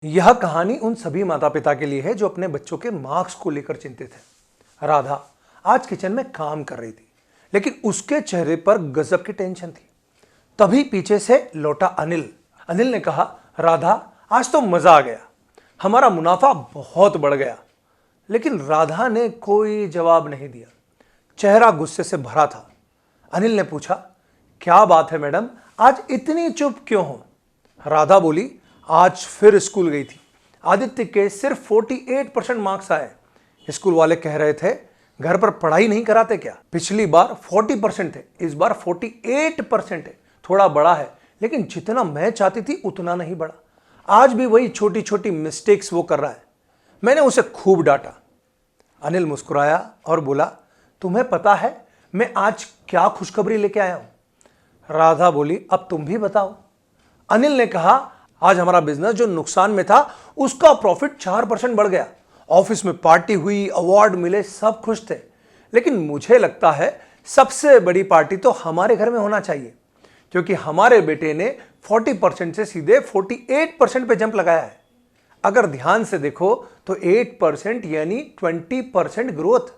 यह कहानी उन सभी माता पिता के लिए है जो अपने बच्चों के मार्क्स को लेकर चिंतित है। राधा आज किचन में काम कर रही थी, लेकिन उसके चेहरे पर गजब की टेंशन थी। तभी पीछे से लौटा अनिल। अनिल ने कहा, राधा आज तो मजा आ गया, हमारा मुनाफा बहुत बढ़ गया। लेकिन राधा ने कोई जवाब नहीं दिया, चेहरा गुस्से से भरा था। अनिल ने पूछा, क्या बात है मैडम, आज इतनी चुप क्यों हो? राधा बोली, आज फिर स्कूल गई थी। आदित्य के सिर्फ 48% मार्क्स आए। स्कूल वाले कह रहे थे घर पर पढ़ाई नहीं कराते क्या? पिछली बार 40% थे, इस बार 48% है। थोड़ा बड़ा है, लेकिन जितना मैं चाहती थी उतना नहीं बढ़ा। आज भी वही छोटी छोटी मिस्टेक्स वो कर रहा है। मैंने उसे खूब डांटा। अनिल मुस्कुराया और बोला, तुम्हें पता है मैं आज क्या खुशखबरी लेके आया हूं? राधा बोली, अब तुम भी बताओ। अनिल ने कहा, आज हमारा बिजनेस जो नुकसान में था उसका प्रॉफिट 4% बढ़ गया। ऑफिस में पार्टी हुई, अवार्ड मिले, सब खुश थे। लेकिन मुझे लगता है सबसे बड़ी पार्टी तो हमारे घर में होना चाहिए, क्योंकि हमारे बेटे ने 40% से सीधे 48% पे जंप लगाया है। अगर ध्यान से देखो तो 8% यानी 20% ग्रोथ।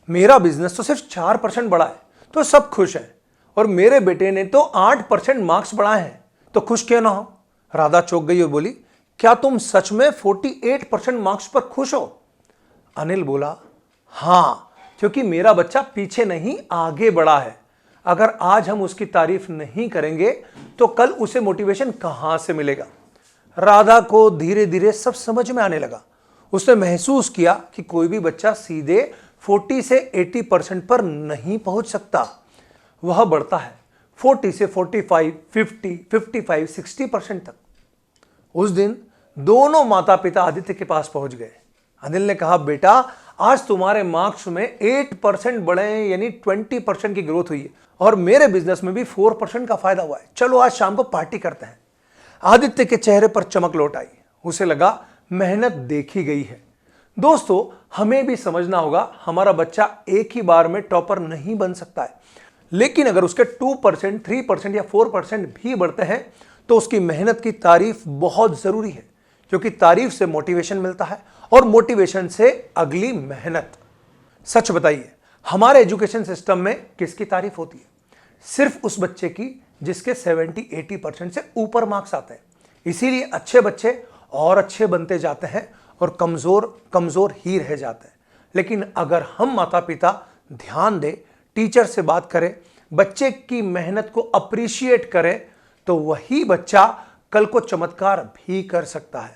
मेरा बिजनेस तो सिर्फ 4% बढ़ा है, तो सब खुश हैं। और मेरे बेटे ने तो 8% मार्क्स बढ़ाए हैं, तो खुश क्यों ना हो? राधा चौंक गई और बोली, क्या तुम सच में 48% मार्क्स पर खुश हो? अनिल बोला, हां, क्योंकि मेरा बच्चा पीछे नहीं आगे बढ़ा है। अगर आज हम उसकी तारीफ नहीं करेंगे तो कल उसे मोटिवेशन कहां से मिलेगा? राधा को धीरे धीरे सब समझ में आने लगा। उसने महसूस किया कि कोई भी बच्चा सीधे 40 से 80% पर नहीं पहुंच सकता। वह बढ़ता है 40 से 45, 50, 55, 60% तक। उस दिन दोनों माता पिता आदित्य के पास पहुंच गए। अनिल ने कहा, बेटा आज तुम्हारे मार्क्स में 8% बढ़े हैं, यानी 20% की ग्रोथ हुई है। और मेरे बिजनेस में भी 4% का फायदा हुआ है। चलो आज शाम को पार्टी करते हैं। आदित्य के चेहरे पर चमक लौट आई। उसे लगा मेहनत देखी गई है। दोस्तों, हमें भी समझना होगा, हमारा बच्चा एक ही बार में टॉपर नहीं बन सकता है, लेकिन अगर उसके 2%, 3% या 4% भी बढ़ते हैं तो उसकी मेहनत की तारीफ बहुत जरूरी है, क्योंकि तारीफ से मोटिवेशन मिलता है और मोटिवेशन से अगली मेहनत। सच बताइए, हमारे एजुकेशन सिस्टम में किसकी तारीफ होती है? सिर्फ उस बच्चे की जिसके 70-80% से ऊपर मार्क्स आते हैं। इसीलिए अच्छे बच्चे और अच्छे बनते जाते हैं और कमजोर कमजोर ही रह जाते हैं। लेकिन अगर हम माता पिता ध्यान दें, टीचर से बात करें, बच्चे की मेहनत को अप्रिशिएट करें, तो वही बच्चा कल को चमत्कार भी कर सकता है।